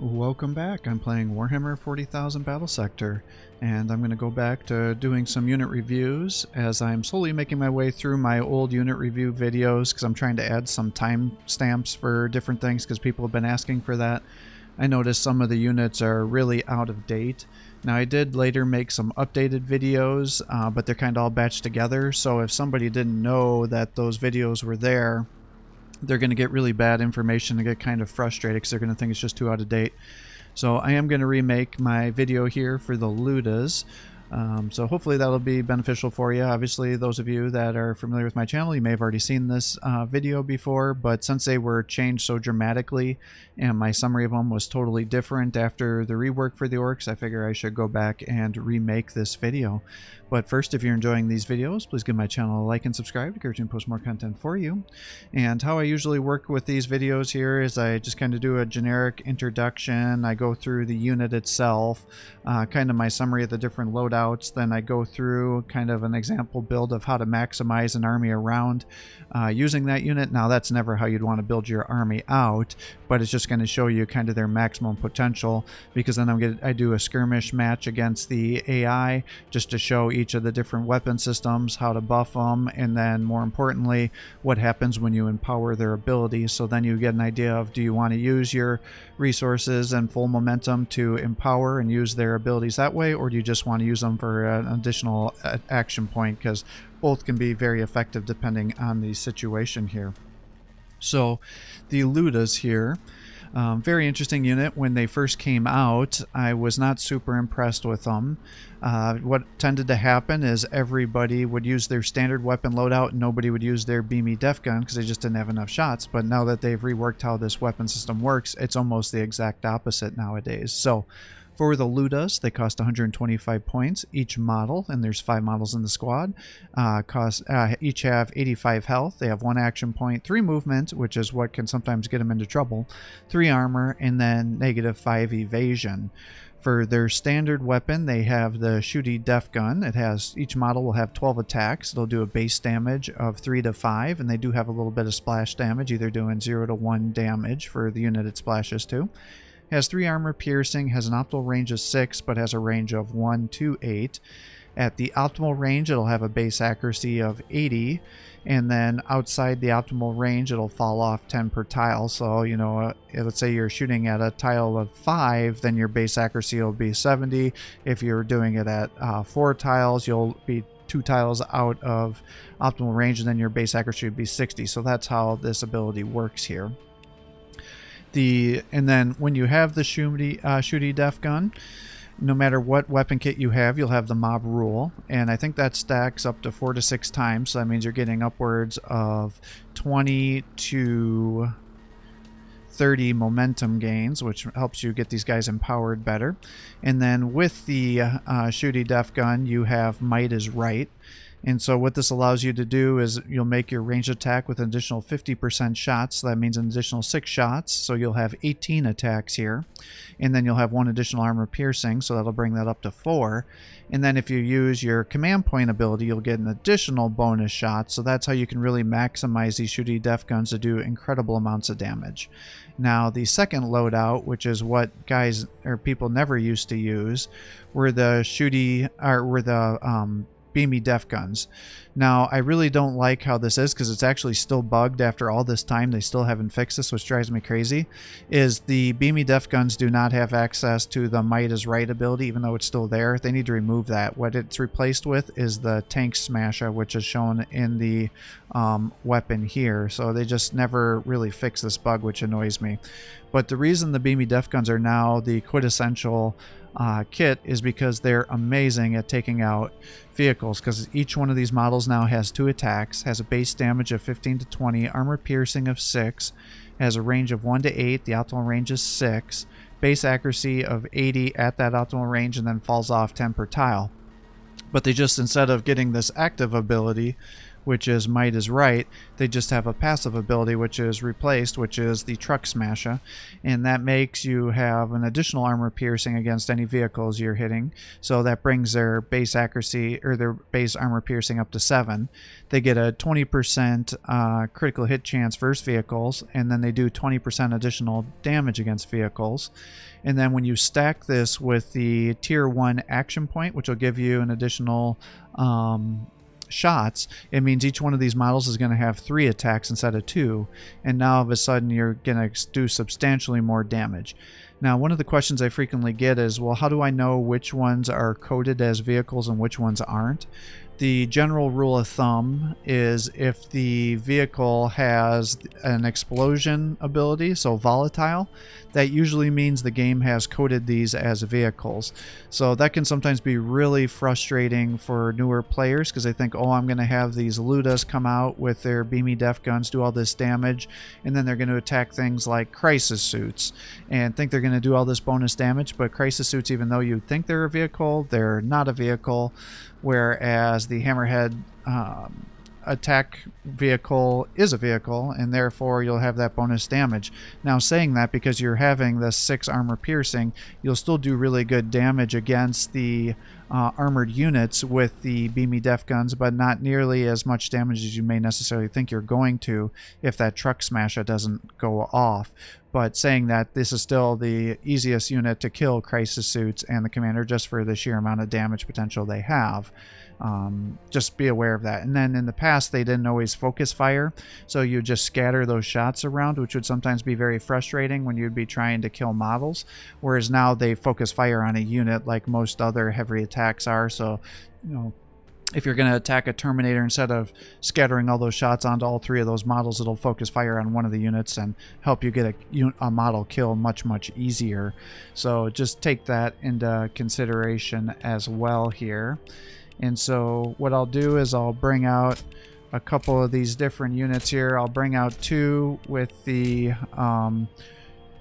Welcome back. I'm playing Warhammer 40,000 Battlesector, and I'm going to go back to doing some unit reviews as I'm slowly making my way through my old unit review videos because I'm trying to add some timestamps for different things because people have been asking for that. I noticed some of the units are really out of date. Now I did later make some updated videos, but they're kind of all batched together, so if somebody didn't know that those videos were there, they're going to get really bad information and get kind of frustrated because they're going to think it's just too out of date. So I am going to remake my video here for the Lootas. So hopefully that'll be beneficial for you. Obviously, those of you that are familiar with my channel, you may have already seen this video before, but since they were changed so dramatically and my summary of them was totally different after the rework for the Orks, I figure I should go back and remake this video. But first, if you're enjoying these videos, please give my channel a like and subscribe to encourage me to post more content for you. And how I usually work with these videos here is I just kind of do a generic introduction. I go through the unit itself, kind of my summary of the different loadouts. Then I go through kind of an example build of how to maximize an army around using that unit. Now, that's never how you'd want to build your army out, but it's just going to show you kind of their maximum potential, because then I do a skirmish match against the AI just to show each of the different weapon systems, how to buff them, and then more importantly, what happens when you empower their abilities. So then you get an idea of, do you want to use your resources and full momentum to empower and use their abilities that way, or do you just want to use them for an additional action point? Because both can be very effective depending on the situation here. So the Lootas here, very interesting unit. When they first came out, I was not super impressed with them. What tended to happen is everybody would use their standard weapon loadout and nobody would use their beamy def gun because they just didn't have enough shots. But now that they've reworked how this weapon system works, it's almost the exact opposite nowadays. So for the Lootas, they cost 125 points each model, and there's 5 models in the squad. Each have 85 health. They have 1 action point, 3 movement, which is what can sometimes get them into trouble, 3 armor, and then -5 evasion. For their standard weapon, they have the shooty def gun. Each model will have 12 attacks. It'll do a base damage of 3 to 5, and they do have a little bit of splash damage, either doing 0 to 1 damage for the unit it splashes to. Has 3 armor piercing, has an optimal range of 6, but has a range of 1 to 8. At the optimal range, it'll have a base accuracy of 80, and then outside the optimal range, it'll fall off 10 per tile. So, you know, let's say you're shooting at a tile of 5, then your base accuracy will be 70. If you're doing it at 4 tiles, you'll be 2 tiles out of optimal range, and then your base accuracy would be 60. So that's how this ability works here. And then when you have the shooty def gun, no matter what weapon kit you have, you'll have the mob rule, and I think that stacks up to 4 to 6 times. So that means you're getting upwards of 20 to 30 momentum gains, which helps you get these guys empowered better. And then with the shooty def gun, you have might is right. And so what this allows you to do is you'll make your ranged attack with an additional 50% shots. So that means an additional 6 shots. So you'll have 18 attacks here. And then you'll have 1 additional armor piercing. So that'll bring that up to 4. And then if you use your command point ability, you'll get an additional bonus shot. So that's how you can really maximize these shooty def guns to do incredible amounts of damage. Now the second loadout, which is what guys or people never used to use, were the beamy def guns. Now, I really don't like how this is because it's actually still bugged after all this time. They still haven't fixed this, which drives me crazy. Is the beamy def guns do not have access to the might is right ability, even though it's still there. They need to remove that. What it's replaced with is the tank smasher, which is shown in the weapon here. So they just never really fix this bug, which annoys me. But the reason the beamy def guns are now the quintessential kit is because they're amazing at taking out vehicles, because each one of these models now has 2 attacks, has a base damage of 15 to 20, armor piercing of 6, has a range of 1 to 8, the optimal range is 6, base accuracy of 80 at that optimal range, and then falls off 10 per tile. But they just, instead of getting this active ability, which is Might is Right. They just have a passive ability, which is Replaced, which is the Truck Smasher, and that makes you have an additional armor piercing against any vehicles you're hitting. So that brings their base accuracy or their base armor piercing up to 7. They get a 20% critical hit chance versus vehicles, and then they do 20% additional damage against vehicles. And then when you stack this with the tier 1 action point, which will give you an additional shots, it means each one of these models is going to have 3 attacks instead of 2, and now all of a sudden you're going to do substantially more damage. Now, one of the questions I frequently get is, well, how do I know which ones are coded as vehicles and which ones aren't? The general rule of thumb is if the vehicle has an explosion ability, so volatile, that usually means the game has coded these as vehicles. So that can sometimes be really frustrating for newer players because they think, oh, I'm going to have these Lootas come out with their beamy def guns, do all this damage, and then they're going to attack things like crisis suits and think they're going to do all this bonus damage. But crisis suits, even though you think they're a vehicle, they're not a vehicle. Whereas the Hammerhead attack vehicle is a vehicle, and therefore you'll have that bonus damage. Now, saying that, because you're having the 6 armor piercing, you'll still do really good damage against the armored units with the beamy def guns, but not nearly as much damage as you may necessarily think you're going to if that truck smasher doesn't go off. But saying that, this is still the easiest unit to kill crisis suits and the commander just for the sheer amount of damage potential they have. Just be aware of that. And then in the past, they didn't always focus fire, so you just scatter those shots around, which would sometimes be very frustrating when you'd be trying to kill models, whereas now they focus fire on a unit like most other heavy attacks are. So, you know, if you're going to attack a Terminator, instead of scattering all those shots onto all 3 of those models, it'll focus fire on one of the units and help you get a model kill much easier. So just take that into consideration as well here. And so what I'll do is I'll bring out a couple of these different units here. I'll bring out 2 with the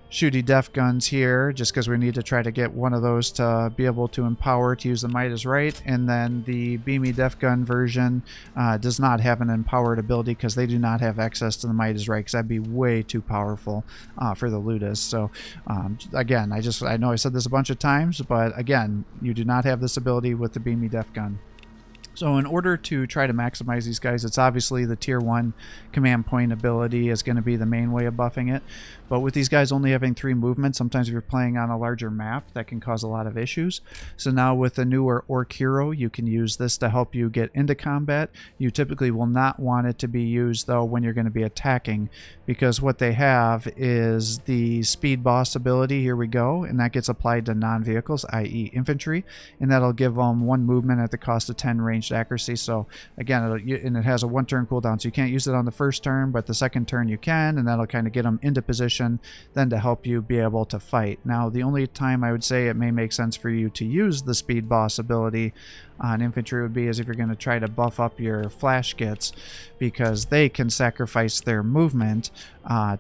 shooty def guns here, just because we need to try to get one of those to be able to empower to use the Might is Right. And then the beamy def gun version does not have an empowered ability because they do not have access to the Might is Right, because that'd be way too powerful for the Lootas. So again, I know I said this a bunch of times, but again, you do not have this ability with the beamy def gun. So in order to try to maximize these guys, it's obviously the tier 1 command point ability is going to be the main way of buffing it. But with these guys only having 3 movements, sometimes if you're playing on a larger map, that can cause a lot of issues. So now with the newer Ork hero, you can use this to help you get into combat. You typically will not want it to be used, though, when you're going to be attacking, because what they have is the speed boss ability. Here we go, and that gets applied to non-vehicles, i.e. infantry, and that'll give them 1 movement at the cost of 10 ranged accuracy. So again, and it has a 1-turn cooldown, so you can't use it on the first turn, but the second turn you can, and that'll kind of get them into position then to help you be able to fight. Now, the only time I would say it may make sense for you to use the speed boss ability on infantry would be as if you're going to try to buff up your flash gits, because they can sacrifice their movement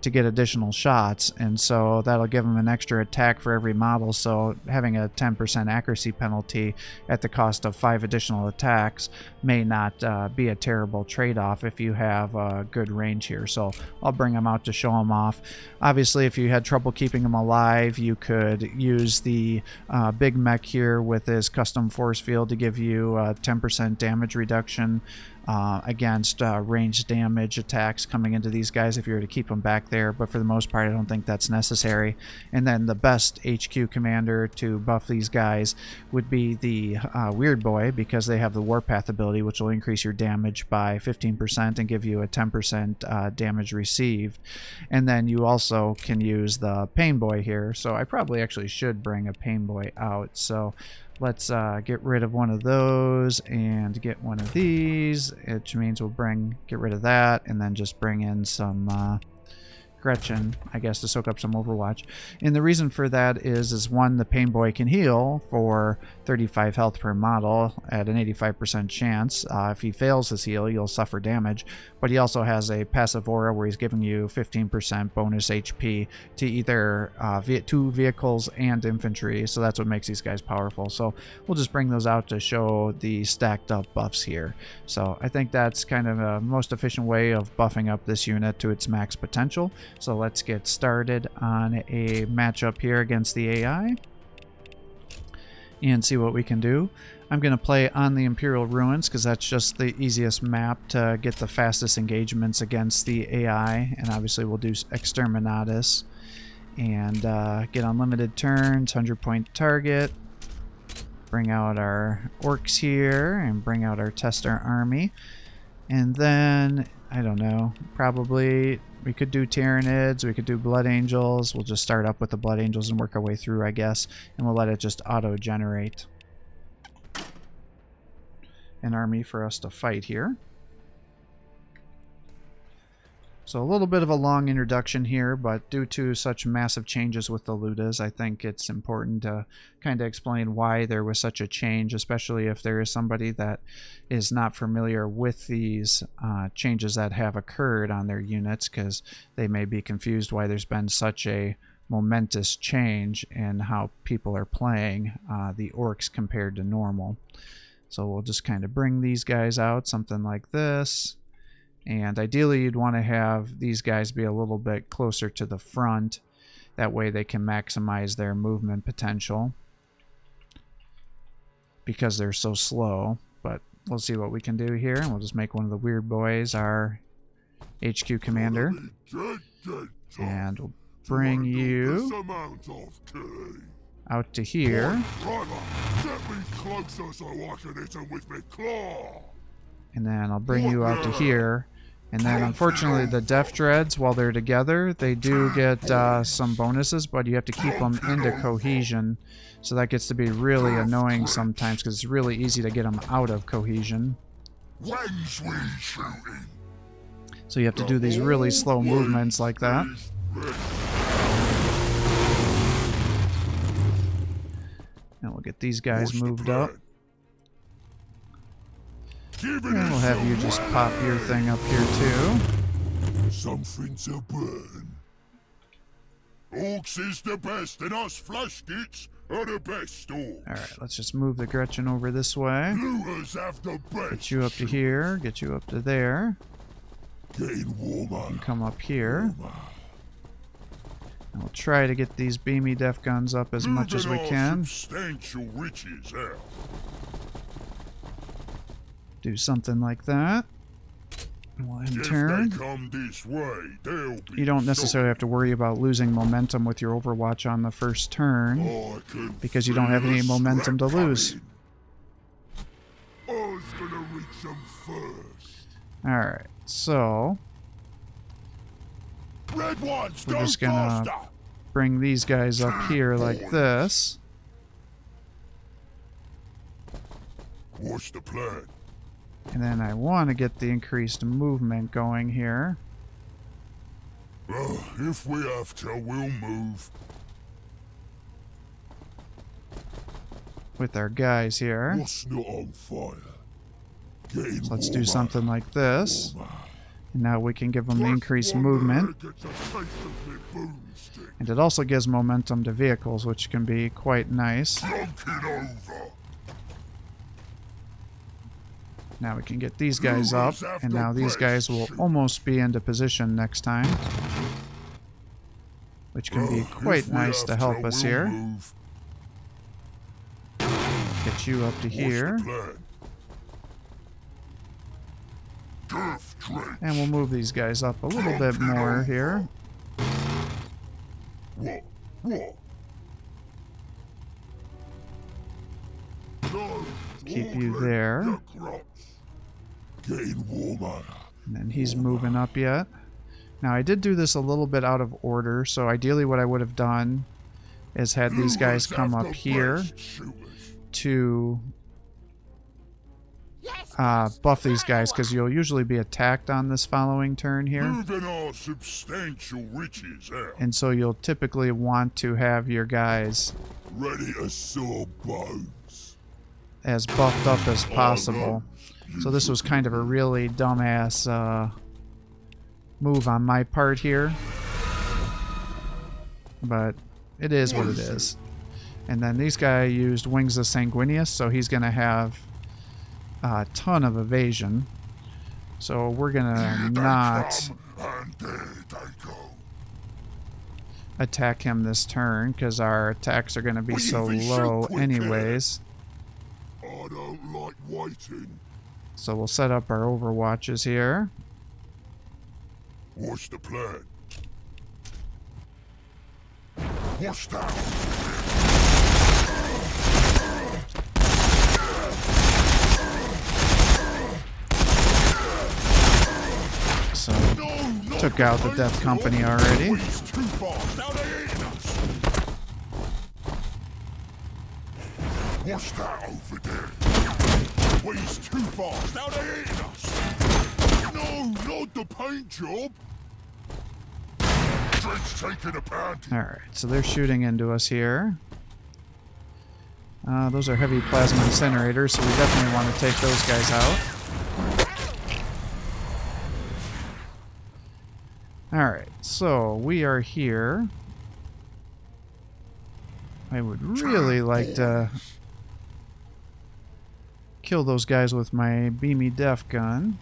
to get additional shots, and so that'll give them an extra attack for every model. So having a 10% accuracy penalty at the cost of 5 additional attacks may not be a terrible trade-off if you have good range here. So I'll bring them out to show them off. Obviously, if you had trouble keeping them alive, you could use the big mech here with his custom force field to give you 10% damage reduction against ranged damage attacks coming into these guys if you were to keep them back there, but for the most part I don't think that's necessary. And then the best HQ commander to buff these guys would be the Weird Boy, because they have the Warpath ability, which will increase your damage by 15% and give you a 10% damage received. And then you also can use the Pain Boy here, so I probably actually should bring a Pain Boy out. So let's get rid of one of those and get one of these, which means we'll get rid of that and then just bring in some Gretchen, I guess, to soak up some Overwatch. And the reason for that is one, the Pain Boy can heal for 35 health per model at an 85% chance. If he fails his heal, you'll suffer damage. But he also has a passive aura where he's giving you 15% bonus HP to either two vehicles and infantry. So that's what makes these guys powerful. So we'll just bring those out to show the stacked up buffs here. So I think that's kind of a most efficient way of buffing up this unit to its max potential. So let's get started on a matchup here against the AI and see what we can do. I'm going to play on the Imperial Ruins because that's just the easiest map to get the fastest engagements against the AI, and obviously we'll do Exterminatus and get unlimited turns, 100-point target, bring out our Orks here and bring out our Tester army, and then I don't know, probably we could do Tyranids, we could do Blood Angels. We'll just start up with the Blood Angels and work our way through, I guess, and we'll let it just auto-generate an army for us to fight here. So a little bit of a long introduction here, but due to such massive changes with the Lootas, I think it's important to kind of explain why there was such a change, especially if there is somebody that is not familiar with these changes that have occurred on their units, because they may be confused why there's been such a momentous change in how people are playing the Orks compared to normal. So we'll just kind of bring these guys out, something like this. And ideally, you'd want to have these guys be a little bit closer to the front. That way they can maximize their movement potential because they're so slow. But we'll see what we can do here. And we'll just make one of the weird boys our HQ commander. And we'll bring you out to here. And then I'll bring you out to here. And then unfortunately the Death Dreads, while they're together, they do get some bonuses, but you have to keep them into cohesion. So that gets to be really annoying sometimes because it's really easy to get them out of cohesion. So you have to do these really slow movements like that. And we'll get these guys moved up. And we'll have you just pop your thing up here too. Something to burn. Orks is the best, and us flush kits are the best Orks. Alright, let's just move the Gretchen over this way. Lootas have the best. Get you up to here, get you up to there. Getting warmer. And come up here. And we'll try to get these beamy def guns up as much as we can. Substantial riches out. Do something like that. We'll end turn. You don't necessarily have to worry about losing momentum with your Overwatch on the first turn because you don't have any momentum to lose. Alright, so we're just gonna bring these guys up here like this. What's the plan? And then I want to get the increased movement going here. If we have to, we'll move. With our guys here. What's not on fire? So let's do something like this. And now we can give them the increased movement. And it also gives momentum to vehicles, which can be quite nice. Now we can get these guys up, and now these guys will almost be into position next time. Which can be quite nice to help us here. Get you up to here. And we'll move these guys up a little bit more here. Keep you there. And then he's moving up yet. Now I did do this a little bit out of order, so ideally what I would have done is had these guys come up here to buff these guys, because you'll usually be attacked on this following turn here. Moving our substantial riches out. And so you'll typically want to have your guys Ready to saw bones. as buffed up as possible. So this was kind of a really dumbass move on my part here. But it is what it is. And then these guys used Wings of Sanguinius, so he's going to have a ton of evasion. So we're going to not attack him this turn, because our attacks are going to be so low anyways. I don't like waiting. So we'll set up our overwatches here. What's the plan? What's that? So took out the Death Company already. What's that over there? He's too fast. Now they're eating us. No, not the paint job. Drake's taking a pound. Alright, so they're shooting into us here. Those are heavy plasma incinerators, so we definitely want to take those guys out. Alright, so we are here. I would really like to kill those guys with my beamy def gun.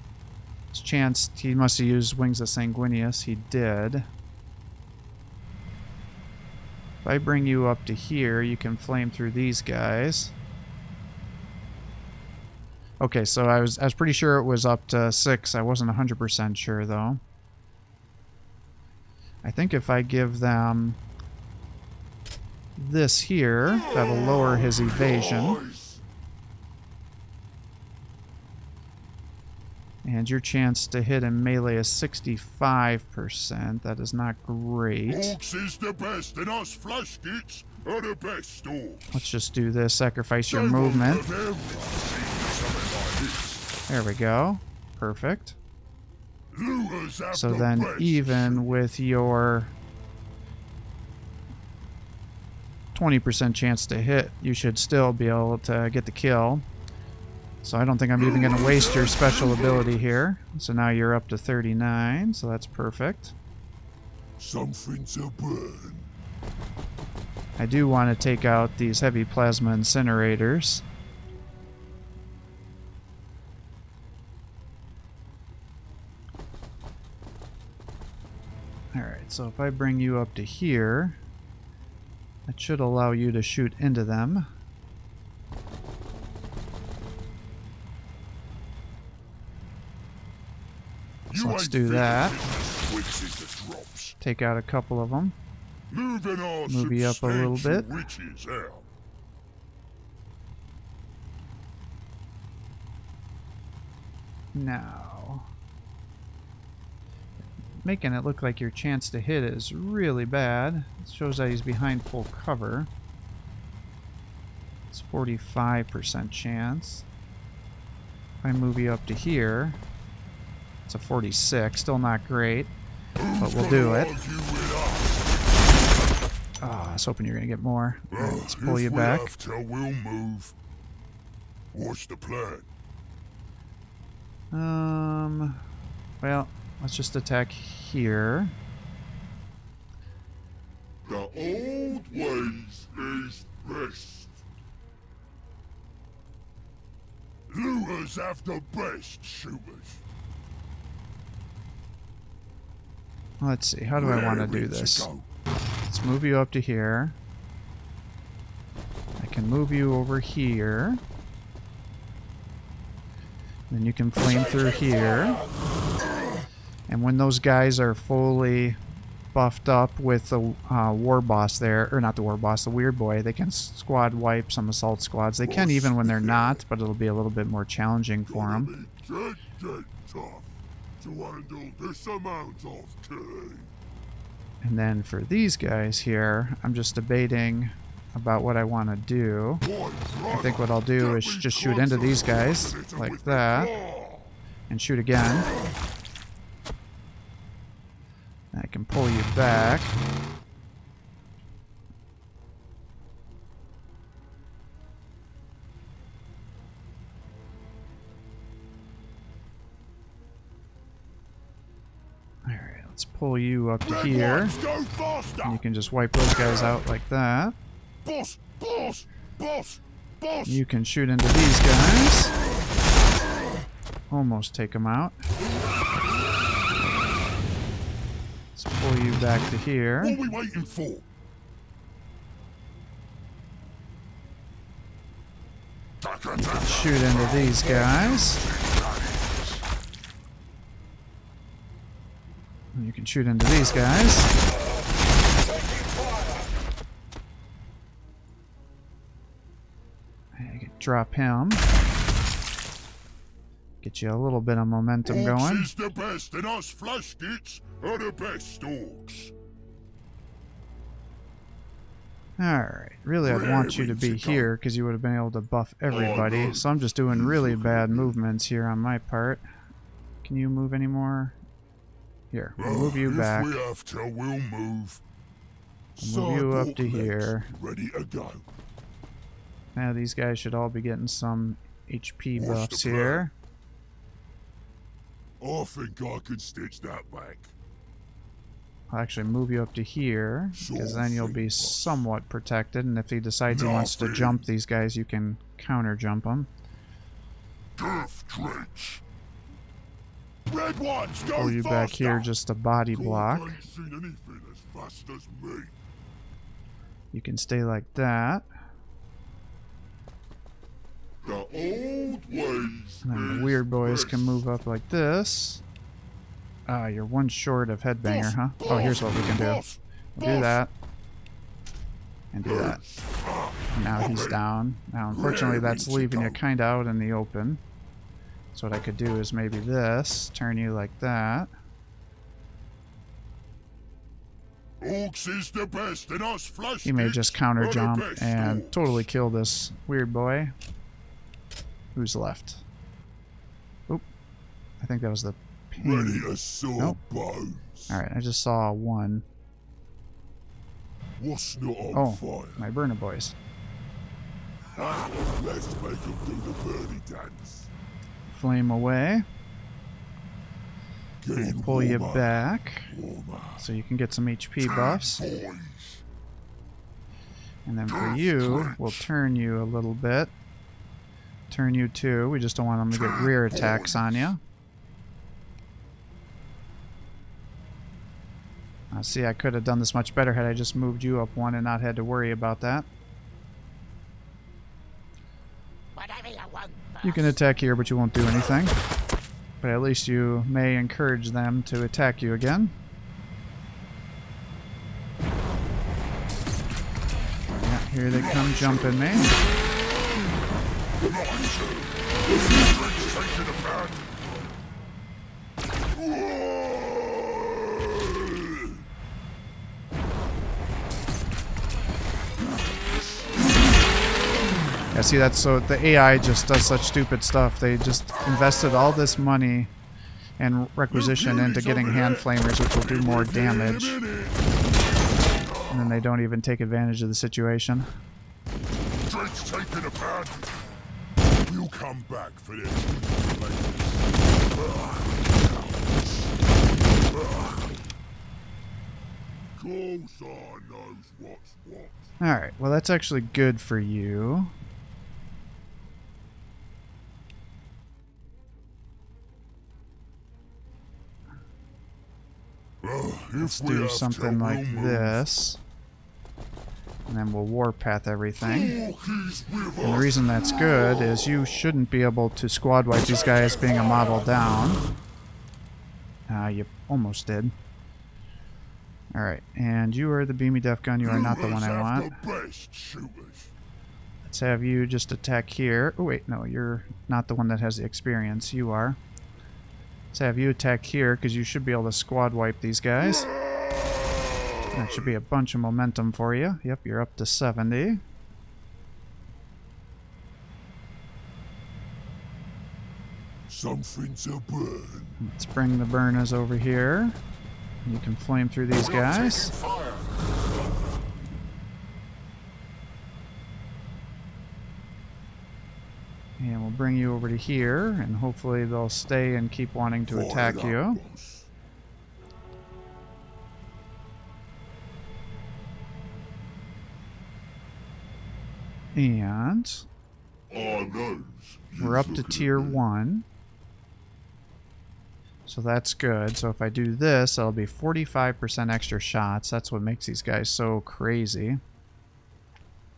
His chance, he must have used Wings of Sanguinius. He did. If I bring you up to here, you can flame through these guys. Okay, so I was pretty sure it was up to 6. I wasn't 100% sure though. I think if I give them this here, that'll lower his evasion. And your chance to hit in melee is 65%. That is not great. Orks is the best, and us flesh kits are the best. Let's just do this. Sacrifice your movement. There we go. Perfect. So then even with your 20% chance to hit, you should still be able to get the kill. So I don't think I'm even going to waste your special ability here. So now you're up to 39, so that's perfect. Something to burn. I do want to take out these heavy plasma incinerators. Alright, so if I bring you up to here, that should allow you to shoot into them. So let's do that. Take out a couple of them. Move you up a little bit. Now, making it look like your chance to hit is really bad. It shows that he's behind full cover. It's 45% chance. If I move you up to here, it's a 46, still not great, but we'll do it. Oh, I was hoping you were going to get more. Right, let's pull you back. We'll move. What's the plan? Well, let's just attack here. The old ways is best. Lootas have the best shooters. Let's see, how do I want to do this? Let's move you up to here. I can move you over here. Then you can flame through here. And when those guys are fully buffed up with the war boss there, or not the war boss, the weird boy, they can squad wipe some assault squads. They can even when they're not, but it'll be a little bit more challenging for them. To handle this amount of killing. And then for these guys here, I'm just debating about what I want to do. I think what I'll do is just shoot into these guys like that and shoot again. I can pull you back. Alright, let's pull you up to here. And you can just wipe those guys out like that. Boss! Boss! Boss! Boss! You can shoot into these guys. Almost take them out. Let's pull you back to here. What are we waiting for? Shoot into these guys. You can shoot into these guys. You can drop him. Get you a little bit of momentum Orks going. is the best, and us flash gits are the best Orks. Alright, really I'd want you to be here because you would have been able to buff everybody. So I'm just doing really bad movements here on my part. Can you move anymore? Here, we'll move you back. If we have to, we'll move. We'll move you up to here. Ready to go. Now these guys should all be getting some HP buffs here. I think I can stitch that back. I'll actually move you up to here, because then you'll be somewhat protected, and if he decides he wants to jump these guys, you can counter jump them. Death Drench. Red ones, go Pull you back here just a body block. I ain't seen anything as fast as me. You can stay like that. The old ways. And then the weird boys can move up like this. Ah, you're one short of headbanger, huh? Oh, here's what we can do. We'll do that. And do that. And now he's down. Now, unfortunately, that's leaving you kind of out in the open. So what I could do is maybe this. Turn you like that. Orks is the best, and us flash He may just counter jump best and Orks. totally kill this weird boy. Who's left? Oop. I think that was the Ready to saw Nope. bones. Alright, I just saw one. What's not on Oh, fire? my burner boys. Let's make them do the birdie dance. Flame away. Getting And pull you warmer, back warmer. so you can get some HP buffs. Boys. And then for you, we'll turn you a little bit. Turn you too. We just don't want them to get rear attacks on you. See, I could have done this much better had I just moved you up one and not had to worry about that. You can attack here, but you won't do anything. But at least you may encourage them to attack you again. Yeah, here they come jumping me. Yeah, see, that's so the AI just does such stupid stuff. They just invested all this money and requisition into getting hand flamers, which will do more damage. And then they don't even take advantage of the situation. Drake's taking a pad. We'll come back for this. Coulson knows what's what. Alright, well that's actually good for you. Let's do something like this. And then we'll warpath everything. And the reason that's good is you shouldn't be able to squad wipe these guys being a model down. You almost did. Alright, and you are the beamy def gun. You are not the one I want. Let's have you just attack here. Oh wait, no, you're not the one that has the experience. You are. Let's have you attack here, because you should be able to squad wipe these guys. That should be a bunch of momentum for you. Yep, you're up to 70. Something to burn. Let's bring the burners over here. You can flame through these guys. And we'll bring you over to here, and hopefully they'll stay and keep wanting to attack you. And we're up to tier 1. So that's good. So if I do this, that'll be 45% extra shots. That's what makes these guys so crazy.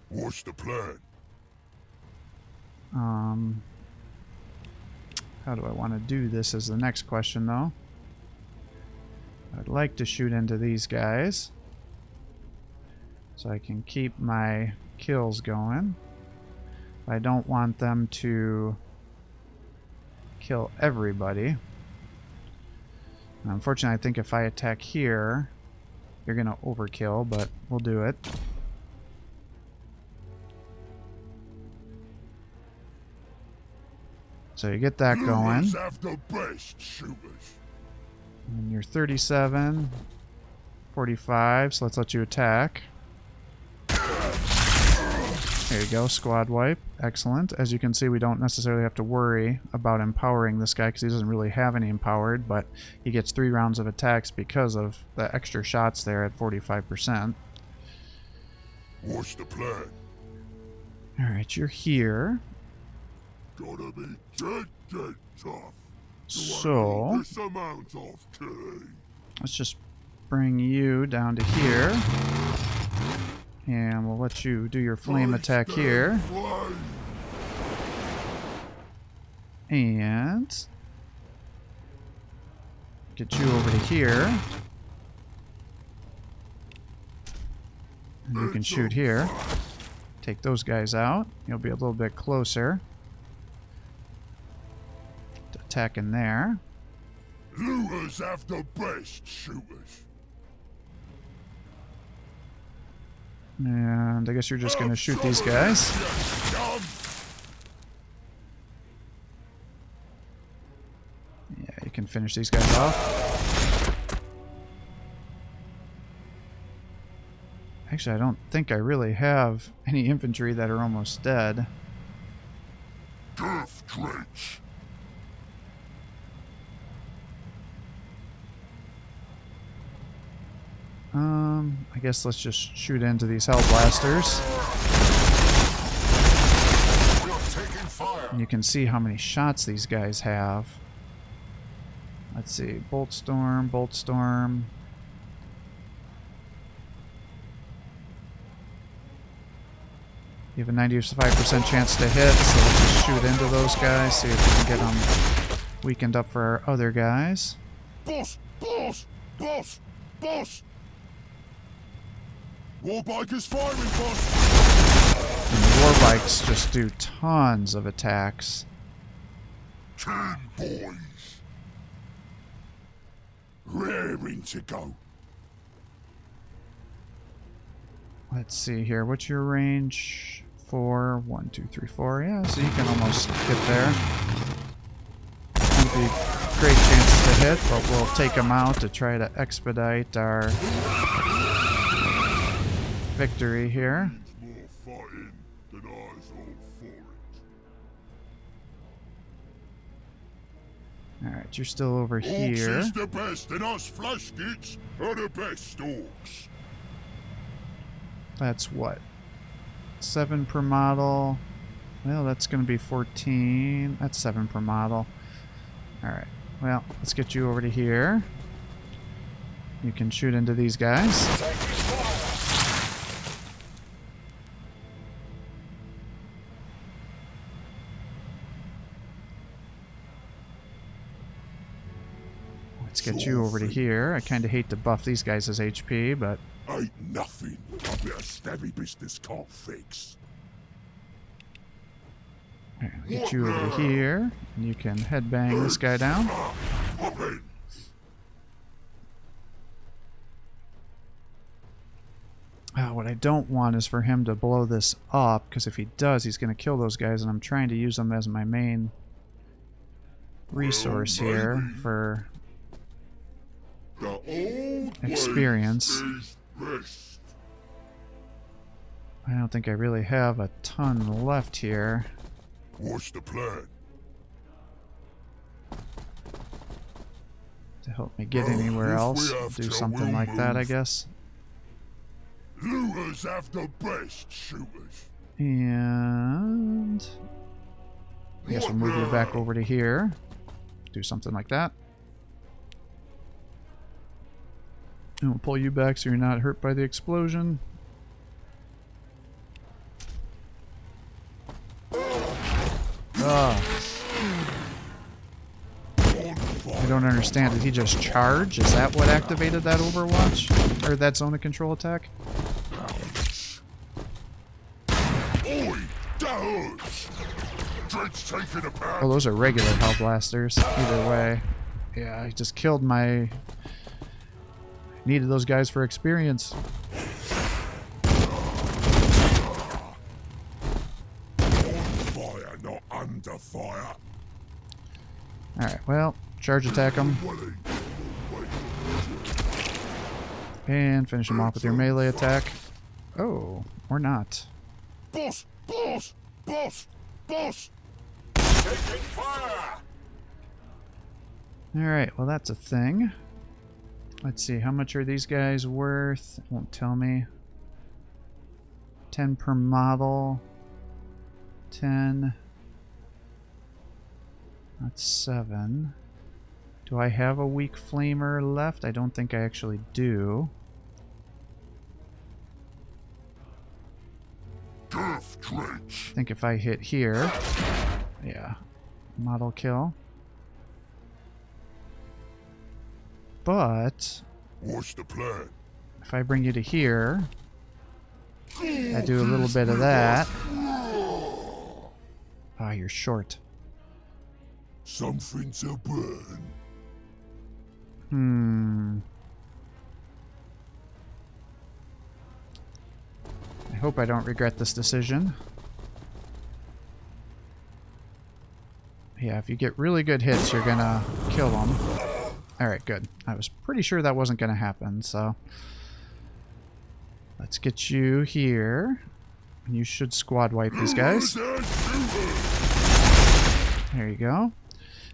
What's the plan? How do I want to do this is the next question, though. I'd like to shoot into these guys so I can keep my kills going. I don't want them to kill everybody. Unfortunately, I think if I attack here, you're going to overkill, but we'll do it. So you get that going. Have the best shooters. And you're 37, 45, so let's let you attack. There you go, squad wipe. Excellent. As you can see, we don't necessarily have to worry about empowering this guy because he doesn't really have any empowered, but he gets 3 rounds of attacks because of the extra shots there at 45%. What's the plan? Alright, you're here. Gotta be dead tough. So, This amount of killing. let's just bring you down to here. And we'll let you do your flame attack here. And get you over to here. And you can shoot here. Take those guys out. You'll be a little bit closer to attack in there. Lootas have the best shooters. And I guess you're just going to shoot these guys. Yeah, you can finish these guys off. Actually, I don't think I really have any infantry that are almost dead. Death Drench. I guess let's just shoot into these hell blasters. And you can see how many shots these guys have. Let's see, Bolt Storm, Bolt Storm. You have a 95% chance to hit, so let's just shoot into those guys, see if we can get them weakened up for our other guys. Boss! Boss! Boss! Boss! Warbikers firing, boss! And the warbikes just do tons of attacks. 10 boys! Raring to go. Let's see here. What's your range? 4, 1, 2, 3, 4. Yeah, so you can almost get there. Won't be great chances to hit, but we'll take them out to try to expedite our victory here. More fighting than eyes all for it. Alright, you're still over here. Orks is the best, and us flash kits are the best orks. That's what? 7 per model. Well, that's going to be 14. That's 7 per model. Alright, well, let's get you over to here. You can shoot into these guys. Let's get you over to here. I kind of hate to buff these guys as HP, but... Ain't nothing a bit of stabby business can't fix. Alright, I'll get you over to here, and you can headbang this guy down. Hop in. What I don't want is for him to blow this up, because if he does, he's going to kill those guys, and I'm trying to use them as my main resource here for experience. I don't think I really have a ton left here. What's the plan? To help me get anywhere else. Do something like that, I guess. Lootas have the best shooters. And I guess we'll move you back over to here. Do something like that. And we'll pull you back so you're not hurt by the explosion. I don't understand. Did he just charge? Is that what activated that Overwatch? Or that zone of control attack? Oh, those are regular Hell Blasters. Either way. Yeah, I just killed my... Needed those guys for experience. Fire, not under fire. Alright, well, charge attack them. And finish them off with your melee attack. Oh, or not. Boss! Boss! Boss! Boss! Taking fire! Alright, well that's a thing. Let's see, how much are these guys worth? It won't tell me. 10 per model. 10. That's 7. Do I have a weak flamer left? I don't think I actually do. I think if I hit here, yeah, model kill. But what's the plan? If I bring you to here, I do a little bit of that. Ah, you're short. Something to burn. I hope I don't regret this decision. Yeah, if you get really good hits, you're gonna kill them. Alright, good. I was pretty sure that wasn't gonna happen, so... Let's get you here. And you should squad wipe these guys. There you go.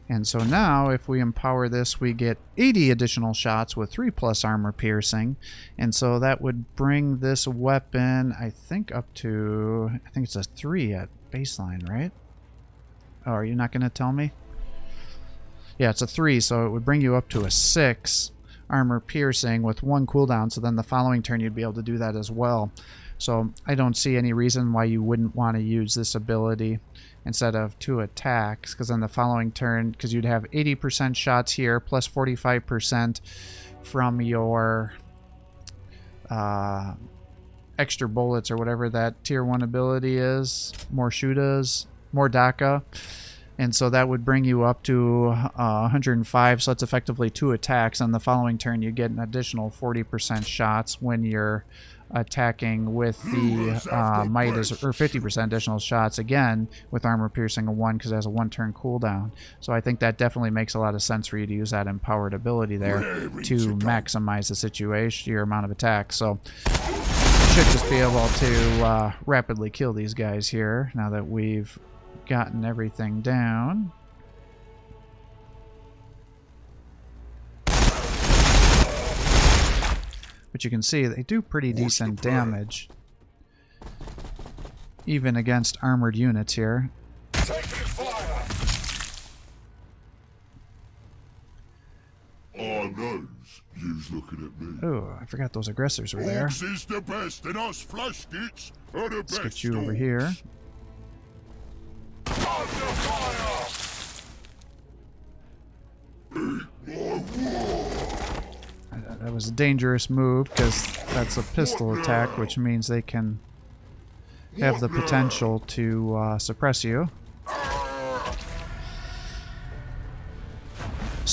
And so now, if we empower this, we get 80 additional shots with 3+ armor piercing. And so that would bring this weapon, I think, up to... I think it's a 3 at baseline, right? Oh, are you not going to tell me? Yeah, it's a 3, so it would bring you up to a 6 armor piercing with 1 cooldown. So then the following turn, you'd be able to do that as well. So I don't see any reason why you wouldn't want to use this ability instead of 2 attacks, because on the following turn, because you'd have 80% shots here plus 45% from your extra bullets or whatever that tier 1 ability is, more shootas, more DACA, and so that would bring you up to 105, so that's effectively 2 attacks. On the following turn, you get an additional 40% shots when you're attacking with the might is, or 50% additional shots again with armor piercing a 1 because it has a 1-turn cooldown. So I think that definitely makes a lot of sense for you to use that empowered ability there to maximize the situation, your amount of attack. So you should just be able to rapidly kill these guys here now that we've gotten everything down. But you can see they do pretty decent damage, even against armored units here. Oh, no, you's looking at me. Oh, I forgot those aggressors were there. Orks is the best, and us flash kits are the best. Let's get you over here. That was a dangerous move because that's a pistol attack, which means they can have the potential to suppress you.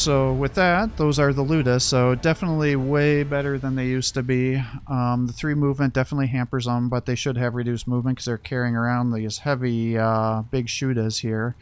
So with that, those are the Lootas, so definitely way better than they used to be. The 3 movement definitely hampers them, but they should have reduced movement because they're carrying around these heavy big shooters here.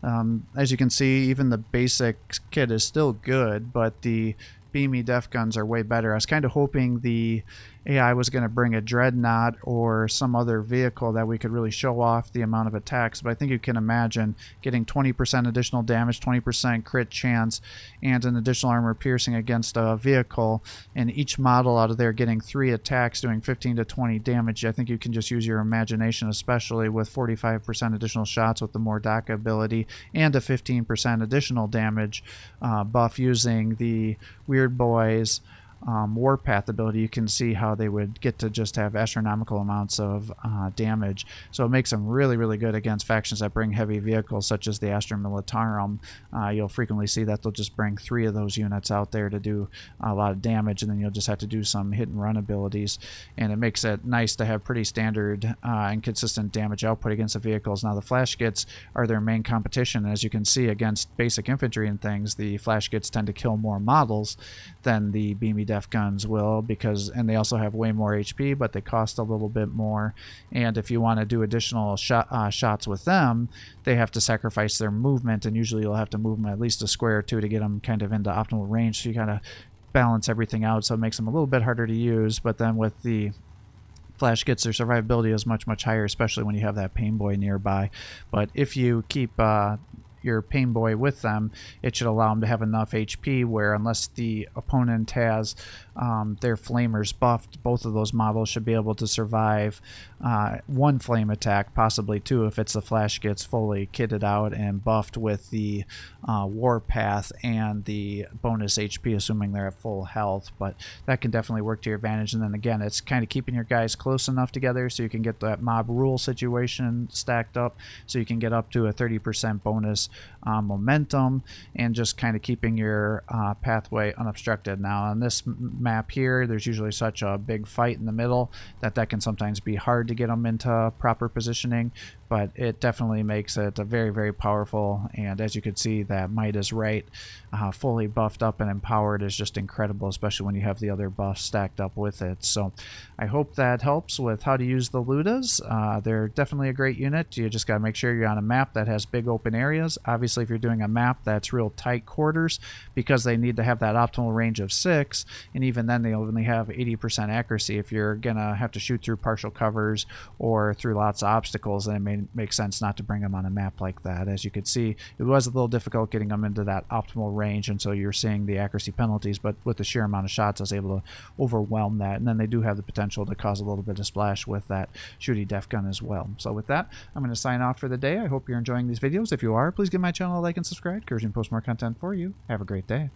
As you can see, even the basic kit is still good, but the beamy def guns are way better. I was kind of hoping the AI was going to bring a dreadnought or some other vehicle that we could really show off the amount of attacks, but I think you can imagine getting 20% additional damage, 20% crit chance, and an additional armor piercing against a vehicle, and each model out of there getting 3 attacks doing 15 to 20 damage. I think you can just use your imagination, especially with 45% additional shots with the Mordaka ability and a 15% additional damage buff using the Weird Boys Warpath ability. You can see how they would get to just have astronomical amounts of damage. So it makes them really, really good against factions that bring heavy vehicles, such as the Astra Militarum. You'll frequently see that they'll just bring 3 of those units out there to do a lot of damage, and then you'll just have to do some hit and run abilities. And it makes it nice to have pretty standard and consistent damage output against the vehicles. Now the flash kits are their main competition. As you can see, against basic infantry and things, the flash kits tend to kill more models than the beamy def guns will, and they also have way more HP, but they cost a little bit more. And if you want to do additional shots with them, they have to sacrifice their movement, and usually you'll have to move them at least a square or 2 to get them kind of into optimal range. So you kind of balance everything out, so it makes them a little bit harder to use. But then with the flash kits, their survivability is much, much higher, especially when you have that pain boy nearby. But if you keep your pain boy with them, it should allow them to have enough HP where, unless the opponent has their flamers buffed, both of those models should be able to survive 1 flame attack, possibly 2 if it's the flash kits fully kitted out and buffed with the warpath and the bonus HP, assuming they're at full health. But that can definitely work to your advantage. And then again, it's kind of keeping your guys close enough together so you can get that mob rule situation stacked up, so you can get up to a 30% bonus momentum, and just kind of keeping your pathway unobstructed. Now on this map here, there's usually such a big fight in the middle that can sometimes be hard to get them into proper positioning, but it definitely makes it a very, very powerful. And as you can see, that might is right, fully buffed up and empowered is just incredible, especially when you have the other buffs stacked up with it. So I hope that helps with how to use the Lootas. They're definitely a great unit. You just got to make sure you're on a map that has big open areas. Obviously, if you're doing a map that's real tight quarters, because they need to have that optimal range of 6, and even then they only have 80% accuracy. If you're gonna have to shoot through partial covers or through lots of obstacles, then it may make sense not to bring them on a map like that. As you could see, it was a little difficult getting them into that optimal range, and so you're seeing the accuracy penalties, but with the sheer amount of shots, I was able to overwhelm that. And then they do have the potential to cause a little bit of splash with that shooty def gun as well. So with that, I'm going to sign off for the day. I hope you're enjoying these videos. If you are, please give my channel a like and subscribe. Encouraging to post more content for you. Have a great day.